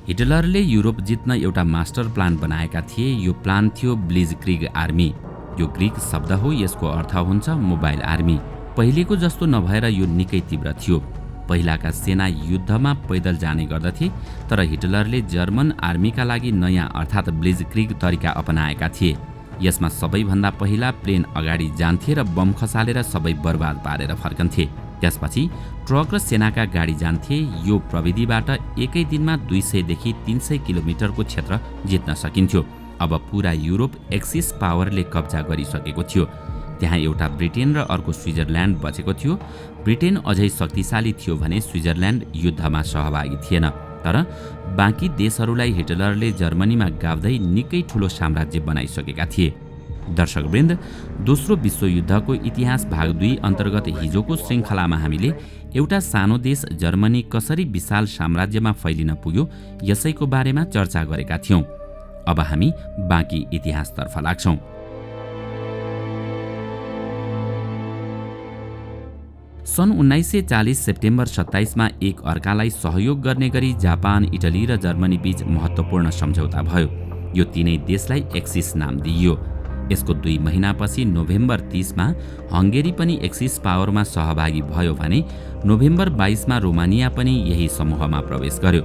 हिटलरले Europe जित्न एउटा master plan बनाएका थिए। यो प्लान थियो ब्लिजक्रिग आर्मी। यो ग्रीक शब्द हो, यसको अर्थ हुन्छ मोबाइल आर्मी। पहिलेको जस्तो नभएर यो निकै तीव्र थियो। पहिलाका सेना युद्धमा पैदल जाने गर्दथे, तर हिटलरले जर्मन आर्मीका लागि नयाँ अर्थात् ब्लिजक्रिग तरिका अपनाएका थिए। यसमा सबैभन्दा पहिला प्लेन अगाडि जान्थे र बम खसालेर सबै बर्बाद पारेर फर्कन्थे। त्यसपछि ट्रक र सेनाका गाडी जान्थे। यो प्रविधिबाट एकै दिनमा 200 देखि 300 किलोमिटरको क्षेत्र जित्न सकिन्थ्यो। अब पुरा युरोप एक्सिस पावरले कब्जा गरिसकेको थियो। त्यहाँ एउटा ब्रिटेन र अर्को स्विजरल्यान्ड बचेको थियो। ब्रिटेन अझै शक्तिशाली थियो भने स्विजरल्यान्ड युद्धमा सहभागी थिएन। तर बाँकी देशहरूलाई हिटलरले जर्मनीमा गाव्दै निकै ठूलो साम्राज्य बनाइसकेका थिए। दर्शकवृन्द, दोस्रो विश्वयुद्धको इतिहास भाग 2 अन्तर्गत हिजोको श्रृङ्खलामा हामीले एउटा सानो देश जर्मनी कसरी विशाल साम्राज्यमा फैलिन पुग्यो यसैको बारेमा चर्चा गरेका थियौं। अब हामी बाँकी इतिहासतर्फ लाग्छौं। सन् 1940 सेप्टेम्बर 27 मा एक अर्कालाई सहयोग गर्ने गरी जापान, इटली र जर्मनी बीच महत्त्वपूर्ण सम्झौता भयो। यो तीनै देशलाई एक्सिस नाम दिइयो। यसको 2 महिनापछि नोभेम्बर 30 मा हंगेरी पनि एक्सिस पावरमा सहभागी भयो भने नोभेम्बर 22 मा रोमानिया पनि यही समूहमा प्रवेश गर्यो।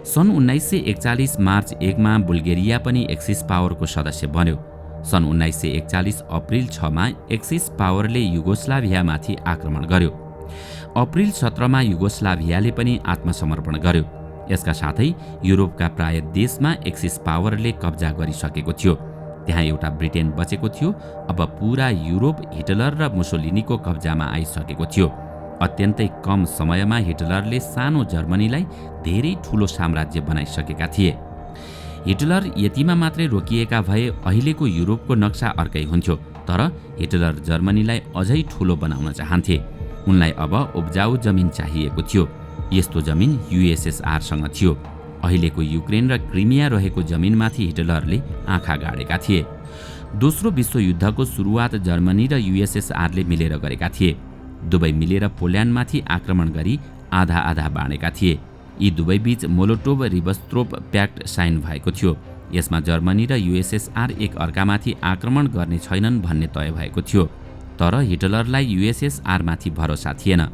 सन् 1941 मार्च 1 मा बुल्गेरिया पनि एक्सिस पावरको सदस्य बन्यो। सन् 1941 अप्रिल 6 मा एक्सिस पावरले युगोस्लाभियामाथि आक्रमण गर्यो। अप्रिल 17 मा युगोस्लाभियाले पनि आत्मसमर्पण गर्यो। यसका साथै युरोपका प्राय देशमा एक्सिस पावरले कब्जा गरिसकेको थियो। त्यहाँ एउटा ब्रिटेन बचेको थियो। अब पुरा युरोप हिटलर र मुसोलिनीको कब्जामा आइसकेको थियो। अत्यन्तै कम समयमा हिटलरले सानो जर्मनीलाई धेरै ठूलो साम्राज्य बनाइसकेका थिए। हिटलर यतिमा मात्रै रोकिएका भए अहिलेको युरोपको नक्सा अर्कै हुन्थ्यो। तर हिटलर जर्मनीलाई अझै ठूलो बनाउन चाहन्थे। उनलाई अब उब्जाउ जमिन चाहिएको थियो। यस्तो जमिन युएसएसआरसँग थियो। अहिलेको युक्रेन र क्रिमिया रहेको जमिनमाथि हिटलरले आँखा गाडेका थिए। दोस्रो विश्वयुद्धको सुरुवात जर्मनी र युएसएसआरले मिलेर गरेका थिए। दुवै मिलेर पोल्यान्डमाथि आक्रमण गरी आधा आधा बाँडेका थिए। यी दुवै बीच मोलोटोभ रिबेन्ट्रोप प्याक्ट साइन भएको थियो। यसमा जर्मनी र युएसएसआर एक अर्कामाथि आक्रमण गर्ने छैनन् भन्ने तय भएको थियो। तर हिटलरलाई युएसएसआरमाथि भरोसा थिएन।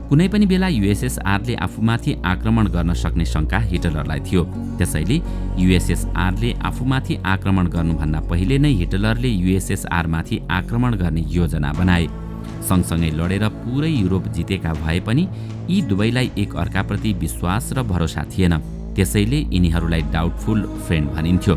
कुनै पनि बेला युएसएसआरले आफूमाथि आक्रमण गर्न सक्ने शंका हिटलरलाई थियो। त्यसैले युएसएसआरले आफूमाथि आक्रमण गर्नुभन्दा पहिले नै हिटलरले युएसएसआरमाथि आक्रमण गर्ने योजना बनाए। सँगसँगै लडेर पुरै युरोप जितेका भए पनि यी दुवैलाई एक अर्काप्रति विश्वास र भरोसा थिएन। त्यसैले यिनीहरूलाई डाउटफुल फ्रेन्ड भनिन्थ्यो।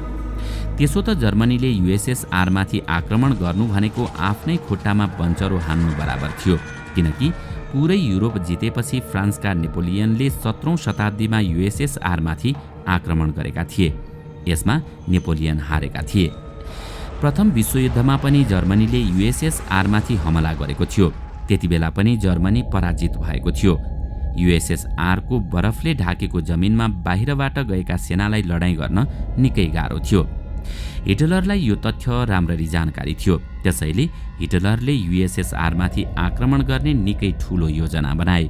त्यसो त जर्मनीले युएसएसआरमाथि आक्रमण गर्नु भनेको आफ्नै खुट्टामा बन्चरो हान्नु बराबर थियो। किनकि पुरै युरोप जितेपछि फ्रान्सका नेपोलियनले 17औं शताब्दीमा युएसएसआरमाथि आक्रमण गरेका थिए। यसमा नेपोलियन हारेका थिए। प्रथम विश्वयुद्धमा पनि जर्मनीले युएसएसआरमाथि हमला गरेको थियो। त्यतिबेला पनि जर्मनी पराजित भएको थियो। युएसएसआरको बरफले ढाकेको जमिनमा बाहिरबाट गएका सेनालाई लडाईँ गर्न निकै गाह्रो थियो। हिटलरलाई यो तथ्य राम्ररी जानकारी थियो। त्यसैले हिटलरले युएसएसआरमाथि आक्रमण गर्ने निकै ठूलो योजना बनाए।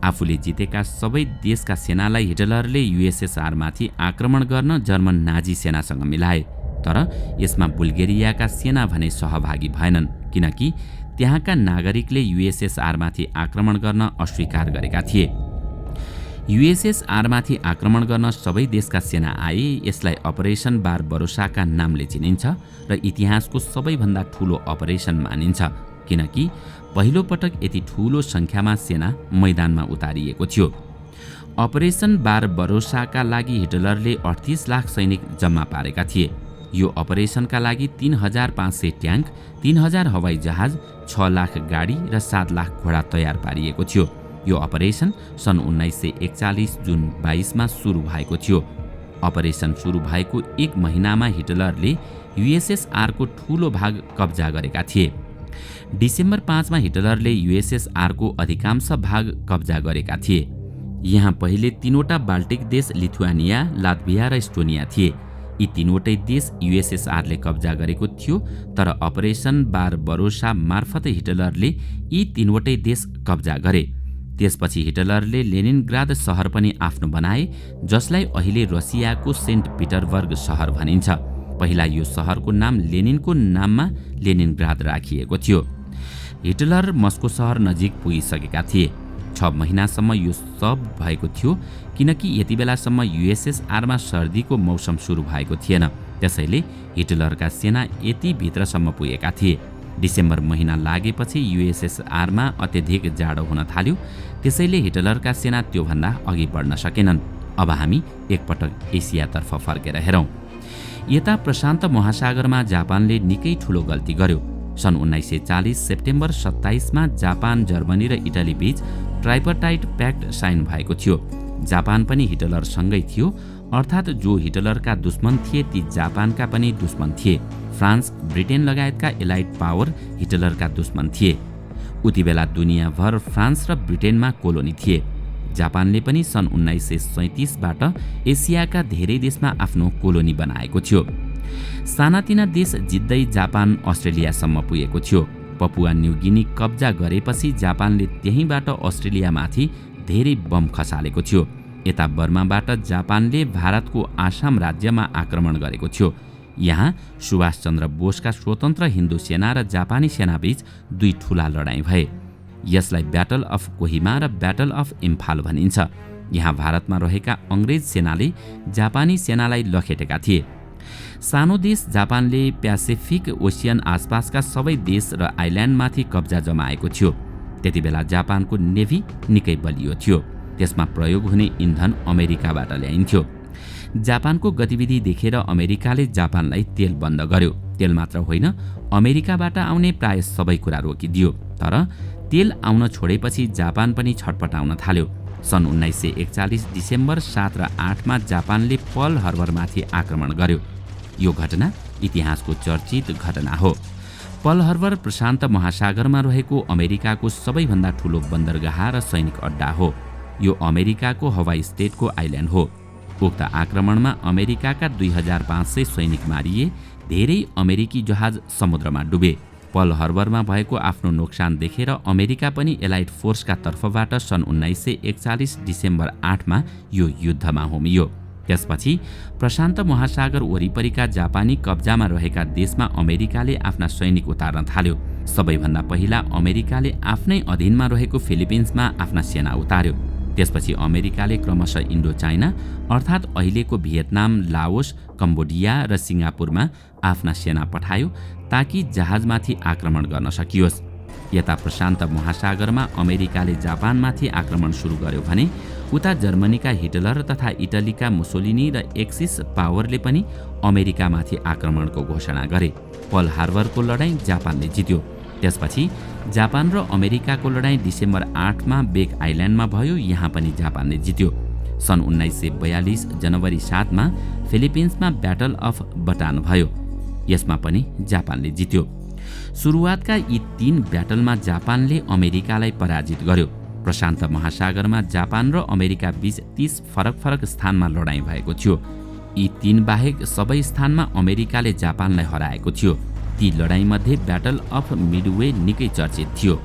आफूले जितेका सबै देशका सेनालाई हिटलरले युएसएसआरमाथि आक्रमण गर्न जर्मन नाजी सेनासँग मिलाए। तर यसमा बुल्गेरियाका सेना भने सहभागी भएनन्, किनकि त्यहाँका नागरिकले युएसएसआरमाथि आक्रमण गर्न अस्वीकार गरेका थिए। युएसएसआरमाथि आक्रमण गर्न सबै देशका सेना आए। यसलाई अपरेसन बारबरोसाका नामले चिनिन्छ र इतिहासको सबैभन्दा ठूलो अपरेसन मानिन्छ, किनकि पहिलो पटक यति ठूलो संख्यामा सेना मैदानमा उतारिएको थियो। अपरेसन बारबरोसाका लागि हिटलरले 38 लाख सैनिक जम्मा पारेका थिए। यो अपरेसनका लागि 3500 ट्याङ्क, 3000 हवाई जहाज, 6 लाख गाडी र 7 लाख घोडा तयार पारिएको थियो। यो अपरेसन सन् 1941 जुन 22 मा सुरु भएको थियो। अपरेसन सुरु भएको 1 महिनामा हिटलरले युएसएसआरको ठूलो भाग कब्जा गरेका थिए। डिसेम्बर 5 मा हिटलरले युएसएसआरको अधिकांश भाग कब्जा गरेका थिए। यहाँ पहिले 3वटा बाल्टिक देश लिथुआनिया, लात्भिया र एस्टोनिया थिए। यी 3वटै देश युएसएसआरले कब्जा गरेको थियो। तर अपरेसन बारबरोसा मार्फत हिटलरले यी 3वटै देश कब्जा गरे। त्यसपछि हिटलरले लेनिनग्राद सहर पनि आफ्नो बनाए, जसलाई अहिले रसियाको सेन्ट पिटरबर्ग सहर भनिन्छ। पहिला यो सहरको नाम लेनिनको नाममा लेनिनग्राद राखिएको थियो। हिटलर मस्को सहर नजिक पुगिसकेका थिए। 6 महिनासम्म यो सब भएको थियो, किनकि यति बेलासम्म युएसएसआरमा सर्दीको मौसम सुरु भएको थिएन। त्यसैले हिटलरका सेना यति भित्रसम्म पुगेका थिए। डिसेम्बर महिना लागेपछि युएसएसआरमा अत्यधिक जाडो हुन थाल्यो, त्यसैले हिटलरका सेना त्योभन्दा अघि बढ्न सकेनन्। अब हामी एकपटक एसियातर्फ फर्केर हेरौँ। यता प्रशान्त महासागरमा जापानले निकै ठूलो गल्ती गर्यो। सन् 1940 सेप्टेम्बर 27मा जापान, जर्मनी र इटली बीच ट्राइपर्टाइट प्याक्ट साइन भएको थियो। जापान पनि हिटलरसँगै थियो, अर्थात् जो हिटलरका दुश्मन थिए ती जापानका पनि दुश्मन थिए। फ्रान्स, ब्रिटेन लगायतका एलाइड पावर हिटलरका दुश्मन थिए। उति बेला दुनियाँभर फ्रान्स र ब्रिटेनमा कोलोनी थिए। जापानले पनि सन् 1937बाट एसियाका धेरै देशमा आफ्नो कोलोनी बनाएको थियो। सानातिना देश जित्दै जापान अस्ट्रेलियासम्म पुगेको थियो। पपुवा न्युगिनी कब्जा गरेपछि जापानले त्यहीँबाट अस्ट्रेलियामाथि धेरै बम खसालेको थियो। यता बर्माबाट जापानले भारतको आसाम राज्यमा आक्रमण गरेको थियो। यहाँ सुभाष चन्द्र बोसका स्वतन्त्र हिन्दू सेना र जापानी सेनाबीच 2 ठूला लडाईँ भए। यसलाई ब्याटल अफ कोहिमा र ब्याटल अफ इम्फाल भनिन्छ। यहाँ भारतमा रहेका अङ्ग्रेज सेनाले जापानी सेनालाई लखेटेका थिए। सानो देश जापानले प्यासिफिक ओसियन आसपासका सबै देश र आइल्यान्डमाथि कब्जा जमाएको थियो। त्यति बेला जापानको नेभी निकै बलियो थियो। त्यसमा प्रयोग हुने इन्धन अमेरिकाबाट ल्याइन्थ्यो। जापानको गतिविधि देखेर अमेरिकाले जापानलाई तेल बन्द गर्यो। तेल मात्र होइन, अमेरिकाबाट आउने प्राय सबै कुरा रोकिदियो। तर तेल आउन छोडेपछि जापान पनि छटपटाउन थाल्यो। सन् 1941 डिसेम्बर 7 र 8मा जापानले पर्ल हार्बरमाथि आक्रमण गर्यो। यो घटना इतिहासको चर्चित घटना हो। पर्ल हार्बर प्रशान्त महासागरमा रहेको अमेरिकाको सबैभन्दा ठूलो बन्दरगाह र सैनिक अड्डा हो। यो अमेरिकाको हवाई स्टेटको आइल्यान्ड हो। उक्त आक्रमणमा अमेरिकाका 2500 सैनिक मारिए। धेरै अमेरिकी जहाज समुद्रमा डुबे। पर्ल हार्बरमा भएको आफ्नो नोक्सान देखेर अमेरिका पनि एलाइड फोर्सका तर्फबाट सन् 1941 डिसेम्बर 8मा यो युद्धमा होमियो। त्यसपछि प्रशान्त महासागर वरिपरिका जापानी कब्जामा रहेका देशमा अमेरिकाले आफ्ना सैनिक उतार्न थाल्यो। सबैभन्दा पहिला अमेरिकाले आफ्नै अधीनमा रहेको फिलिपिन्समा आफ्ना सेना उतार्यो। त्यसपछि अमेरिकाले क्रमशः इन्डो चाइना अर्थात् अहिलेको भियतनाम, लाओस, कम्बोडिया र सिङ्गापुरमा आफ्ना सेना पठायो ताकि जहाजमाथि आक्रमण गर्न सकियोस्। यता प्रशान्त महासागरमा अमेरिकाले जापानमाथि आक्रमण सुरु गर्यो भने उता जर्मनीका हिटलर तथा इटलीका मुसोलिनी र एक्सिस पावरले पनि अमेरिकामाथि आक्रमणको घोषणा गरे। पर्ल हार्बरको लडाईँ जापानले जित्यो। त्यसपछि जापान र अमेरिकाको लडाईँ डिसेम्बर 8मा बेक आइल्यान्डमा भयो। यहाँ पनि जापानले जित्यो। सन् 1942 जनवरी 7मा फिलिपिन्समा ब्याटल अफ बटान भयो। यसमा पनि जापानले जित्यो। सुरुवातका यी 3 ब्याटलमा जापानले अमेरिकालाई पराजित गर्यो। प्रशान्त महासागरमा जापान र अमेरिका बीच 30 फरक स्थानमा लडाईँ भएको थियो। यी 3 बाहेक सबै स्थानमा अमेरिकाले जापानलाई हराएको थियो। ती लडाईँमध्ये ब्याटल अफ मिडवे निकै चर्चित थियो।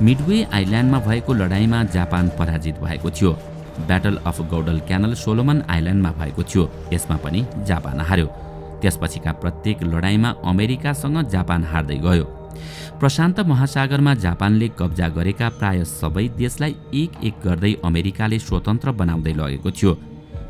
मिडवे आइल्यान्डमा भएको लडाईँमा जापान पराजित भएको थियो। ब्याटल अफ गौडल क्यानल सोलोमन आइल्यान्डमा भएको थियो। यसमा पनि जापान हार्यो। त्यसपछिका प्रत्येक लडाईँमा अमेरिकासँग जापान हार्दै गयो। प्रशान्त महासागरमा जापानले कब्जा गरेका प्राय सबै देशलाई एक गर्दै अमेरिकाले स्वतन्त्र बनाउँदै लगेको थियो।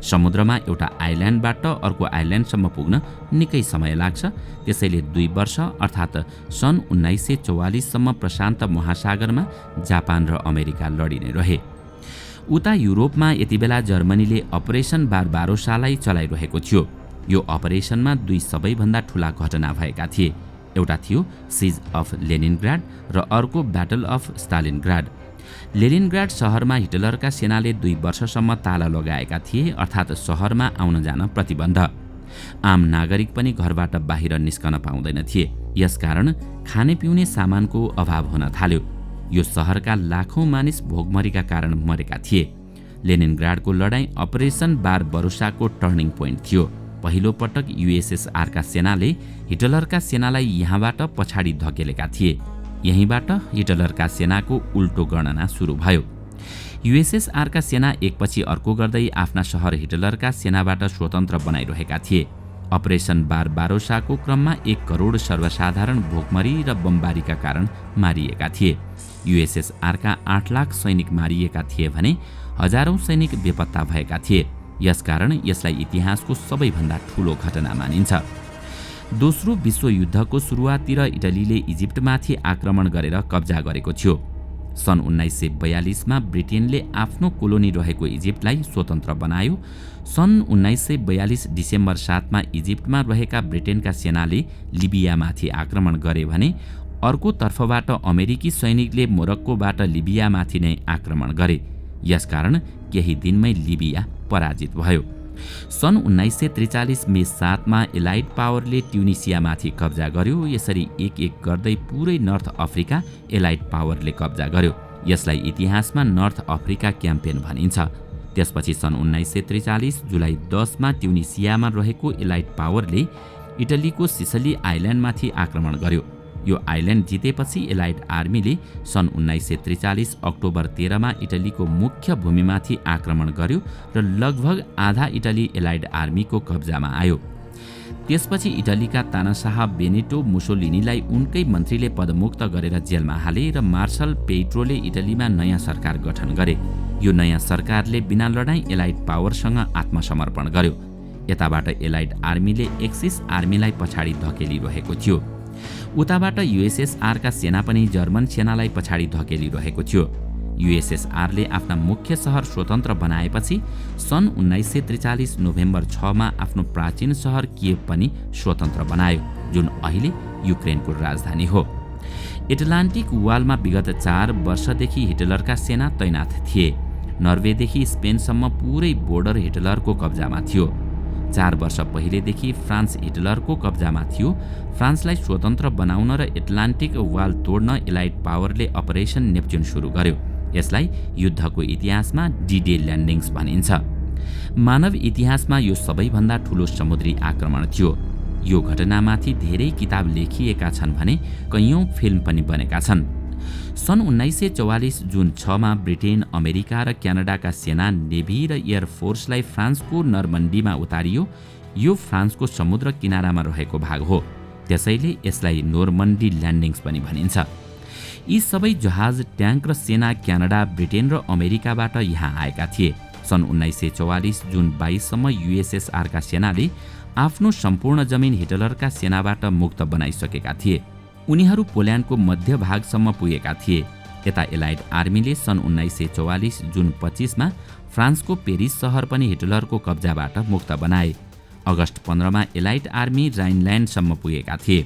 समुद्रमा एउटा आइल्यान्डबाट अर्को आइल्यान्डसम्म पुग्न निकै समय लाग्छ। त्यसैले 2 वर्ष अर्थात् सन् 1944सम्म प्रशान्त महासागरमा जापान र अमेरिका लडिने रहे। उता युरोपमा यति बेला जर्मनीले अपरेसन बारबारोसालाई चलाइरहेको थियो। यो अपरेसनमा 2 सबैभन्दा ठूला घटना भएका थिए। एउटा थियो सिज अफ लेनिनग्राड र अर्को ब्याटल अफ स्टालिनग्राड। लेनिनग्राड सहरमा हिटलरका सेनाले 2 वर्षसम्म ताला लगाएका थिए, अर्थात् सहरमा आउन जान प्रतिबन्ध। आम नागरिक पनि घरबाट बाहिर निस्कन पाउँदैन थिए। यसकारण खाने पिउने सामानको अभाव हुन थाल्यो। यो सहरका लाखौं मानिस भोकमरीका कारण मरेका थिए। लेनिनग्राडको लडाईँ अपरेसन बारबरोसाको टर्निङ पोइन्ट थियो। पहिलो पटक युएसएसआरका सेनाले हिटलरका सेनालाई यहाँबाट पछाडि धकेलेका थिए। यहीँबाट हिटलरका सेनाको उल्टो गणना सुरु भयो। युएसएसआरका सेना एकपछि अर्को गर्दै आफ्ना सहर हिटलरका सेनाबाट स्वतन्त्र बनाइरहेका थिए। अपरेसन बारबारोसाको क्रममा 1 करोड सर्वसाधारण भोकमरी र बमबारीका कारण मारिएका थिए। युएसएसआरका 8 लाख सैनिक मारिएका थिए भने हजारौं सैनिक बेपत्ता भएका थिए। यसकारण यसलाई इतिहासको सबैभन्दा ठूलो घटना मानिन्छ। दोस्रो विश्वयुद्धको सुरुवाततिर इटलीले इजिप्टमाथि आक्रमण गरेर कब्जा गरेको थियो। सन् 1942 मा ब्रिटेनले आफ्नो कोलोनी रहेको इजिप्टलाई स्वतन्त्र बनायो। सन् 1942 डिसेम्बर 7 मा इजिप्टमा रहेका ब्रिटेनका सेनाले लिबियामाथि आक्रमण गरे भने अर्को तर्फबाट अमेरिकी सैनिकले मोरक्कोबाट लिबियामाथि नै आक्रमण गरे। यसकारण केही दिनमै लिबिया पराजित भयो। सन् 1943 मे 7 मा एलाइड पावरले ट्युनिसियामाथि कब्जा गर्यो। यसरी एक एक गर्दै पुरै नर्थ अफ्रिका एलाइड पावरले कब्जा गर्यो। यसलाई इतिहासमा नर्थ अफ्रिका क्याम्पेन भनिन्छ। त्यसपछि सन् 1943 जुलाई 10 मा ट्युनिसियामा रहेको एलाइड पावरले इटलीको सिसली आइल्यान्डमाथि आक्रमण गर्यो। यो आइल्यान्ड जितेपछि एलाइड आर्मीले सन् 1943 अक्टोबर 13 मा इटलीको मुख्य भूमिमाथि आक्रमण गर्यो र लगभग आधा इटली एलाइड आर्मीको कब्जामा आयो। त्यसपछि इटलीका तानाशाह बेनिटो मुसोलिनीलाई उनकै मन्त्रीले पदमुक्त गरेर जेलमा हाले र मार्शल पेट्रोले इटलीमा नयाँ सरकार गठन गरे। यो नयाँ सरकारले बिना लडाईँ एलाइड पावरसँग आत्मसमर्पण गर्यो। यताबाट एलाइड आर्मीले एक्सिस आर्मीलाई पछाडि धकेलिरहेको थियो। उताबाट युएसएसआरका सेना पनि जर्मन सेनालाई पछाडि धकेलिरहेको थियो। युएसएसआरले आफ्ना मुख्य सहर स्वतन्त्र बनाएपछि सन् 1943 नोभेम्बर 6 मा आफ्नो प्राचीन सहर किएभ पनि स्वतन्त्र बनायो, जुन अहिले युक्रेनको राजधानी हो। एटलान्टिक वालमा विगत 4 वर्षदेखि हिटलरका सेना तैनाथ थिए। नर्वेदेखि स्पेनसम्म पुरै बोर्डर हिटलरको कब्जामा थियो। 4 वर्ष पहिलेदेखि फ्रान्स हिटलरको कब्जामा थियो। फ्रान्सलाई स्वतन्त्र बनाउन र एटलान्टिक वाल तोड्न एलाइड पावरले अपरेसन नेप्च्युन सुरु गर्यो। यसलाई युद्धको इतिहासमा डी-डे ल्यान्डिङ्स भनिन्छ। मानव इतिहासमा यो सबैभन्दा ठूलो समुद्री आक्रमण थियो। यो घटनामाथि धेरै किताब लेखिएका छन् भने कैयौं फिल्म पनि बनेका छन्। सन् 1944 जुन 6 मा ब्रिटेन, अमेरिका र क्यानाडाका सेना, नेभी र एयरफोर्सलाई फ्रान्सको नर्मन्डीमा उतारियो। यो फ्रान्सको समुद्र किनारामा रहेको भाग हो, त्यसैले यसलाई नोर्मन्डी ल्यान्डिङ्स पनि भनिन्छ। यी सबै जहाज, ट्याङ्क र सेना क्यानाडा, ब्रिटेन र अमेरिकाबाट यहाँ आएका थिए। सन् 1944 जुन 22 सम्म युएसएसआरका सेनाले आफ्नो सम्पूर्ण जमिन हिटलरका सेनाबाट मुक्त बनाइसकेका थिए। उनीहरू पोल्यान्डको मध्य भागसम्म पुगेका थिए। यता एलाइड आर्मीले सन् 1944 जुन 25 मा फ्रान्सको पेरिस सहर पनि हिटलरको कब्जाबाट मुक्त बनाए। अगस्त 15 मा एलाइड आर्मी राइनल्यान्डसम्म पुगेका थिए।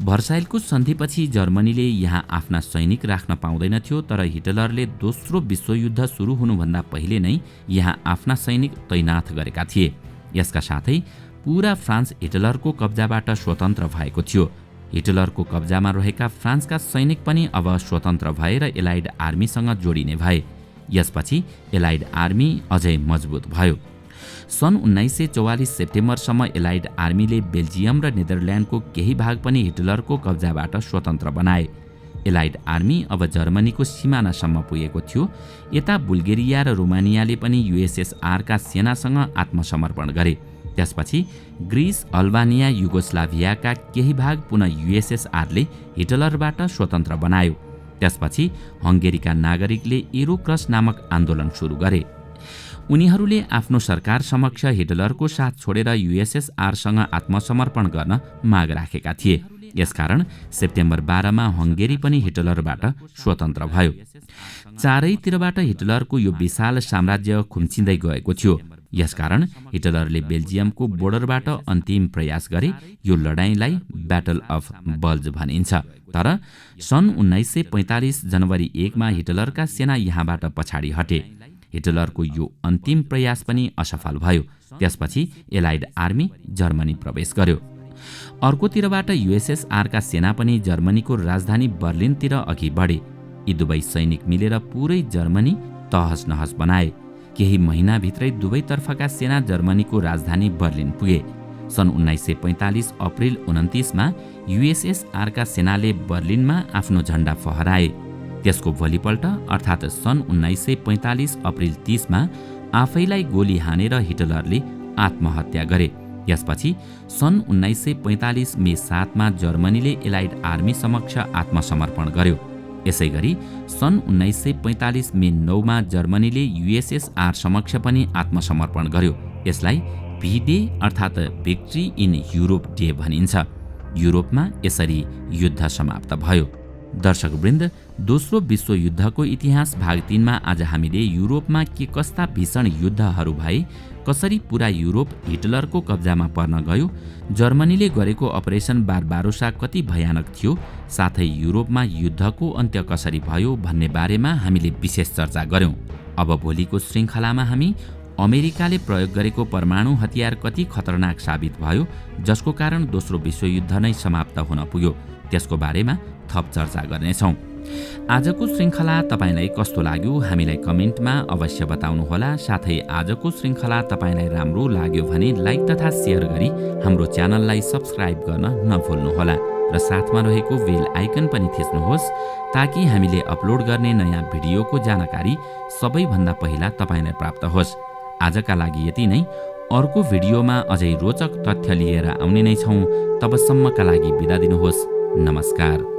भर्साइलको सन्धिपछि जर्मनीले यहाँ आफ्ना सैनिक राख्न पाउँदैनथ्यो, तर हिटलरले दोस्रो विश्वयुद्ध सुरु हुनुभन्दा पहिले नै यहाँ आफ्ना सैनिक तैनाथ गरेका थिए। यसका साथै पूरा फ्रान्स हिटलरको कब्जाबाट स्वतन्त्र भएको थियो। हिटलरको कब्जामा रहेका फ्रान्सका सैनिक पनि अब स्वतन्त्र भएर एलाइड आर्मीसँग जोडिने भए। यसपछि एलाइड आर्मी अझै मजबुत भयो। सन् 1944 सेप्टेम्बरसम्म एलाइड आर्मीले बेल्जियम र नेदरल्यान्डको केही भाग पनि हिटलरको कब्जाबाट स्वतन्त्र बनाए। एलाइड आर्मी अब जर्मनीको सिमानासम्म पुगेको थियो। यता बुल्गेरिया र रोमानियाले पनि युएसएसआरका सेनासँग आत्मसमर्पण गरे। त्यसपछि ग्रिस, अल्बानिया, युगोस्लाभियाका केही भाग पुनः युएसएसआरले हिटलरबाट स्वतन्त्र बनायो। त्यसपछि हंगेरीका नागरिकले एरोक्रस नामक आन्दोलन सुरु गरे। उनीहरूले आफ्नो सरकार समक्ष हिटलरको साथ छोडेर युएसएसआरसँग आत्मसमर्पण गर्न माग राखेका थिए। यसकारण सेप्टेम्बर 12 मा हंगेरी पनि हिटलरबाट स्वतन्त्र भयो। चारैतिरबाट हिटलरको यो विशाल साम्राज्य खुम्चिँदै गएको थियो। यसकारण हिटलरले बेल्जियमको बोर्डरबाट अन्तिम प्रयास गरे। यो लडाईँलाई ब्याटल अफ बल्ज भनिन्छ। तर सन् 1945 जनवरी 1 मा हिटलरका सेना यहाँबाट पछाडि हटे। हिटलरको यो अन्तिम प्रयास पनि असफल भयो। त्यसपछि एलाइड आर्मी जर्मनी प्रवेश गर्यो। अर्कोतिरबाट युएसएसआरका सेना पनि जर्मनीको राजधानी बर्लिनतिर अघि बढे। यी दुवै सैनिक मिलेर पुरै जर्मनी तहस नहस बनाए। केही महिनाभित्रै दुवैतर्फका सेना जर्मनीको राजधानी बर्लिन पुगे। सन् 1945 अप्रिल 29 मा युएसएसआरका सेनाले बर्लिनमा आफ्नो झण्डा फहराए। त्यसको भोलिपल्ट अर्थात् सन् 1945 अप्रिल 30 मा आफैलाई गोली हानेर हिटलरले आत्महत्या गरे। यसपछि सन् 1945 मे 7 मा जर्मनीले एलाइड आर्मी समक्ष आत्मसमर्पण गर्यो। यसैगरी सन् 1945 मे 9 मा जर्मनीले युएसएसआर समक्ष पनि आत्मसमर्पण गर्यो। यसलाई भी डे अर्थात् भिक्ट्री इन युरोप डे भनिन्छ। युरोपमा यसरी युद्ध समाप्त भयो। दर्शकवृन्द, दोस्रो विश्वयुद्धको इतिहास भाग 3 मा आज हामीले युरोपमा के कस्ता भीषण युद्धहरू भए, कसरी पुरा युरोप हिटलरको कब्जामा पर्न गयो, जर्मनीले गरेको अपरेसन बारबारोसा कति भयानक थियो, साथै युरोपमा युद्धको अन्त्य कसरी भयो भन्ने बारेमा हामीले विशेष चर्चा गर्यौं। अब भोलिको श्रृङ्खलामा हामी अमेरिकाले प्रयोग गरेको परमाणु हतियार कति खतरनाक साबित भयो, जसको कारण दोस्रो विश्वयुद्ध नै समाप्त हुन पुग्यो, त्यसको बारेमा थप चर्चा गर्नेछौँ। आजको श्रृङ्खला तपाईलाई कस्तो लाग्यो हामीलाई कमेन्टमा अवश्य बताउनुहोला। साथै आजको श्रृङ्खला तपाईलाई राम्रो लाग्यो भने लाइक तथा सेयर गरी हाम्रो च्यानललाई सब्स्क्राइब गर्न नभुल्नुहोला र साथमा रहेको बेल आइकन पनि थिच्नुहोस् ताकि हामीले अपलोड गर्ने नयाँ भिडियोको जानकारी सबैभन्दा पहिला तपाईलाई प्राप्त होस्। आजका लागि यति नै। अर्को भिडियोमा अझै रोचक तथ्य लिएर आउने नै छौँ। तबसम्मका लागि बिदा दिनुहोस्। नमस्कार।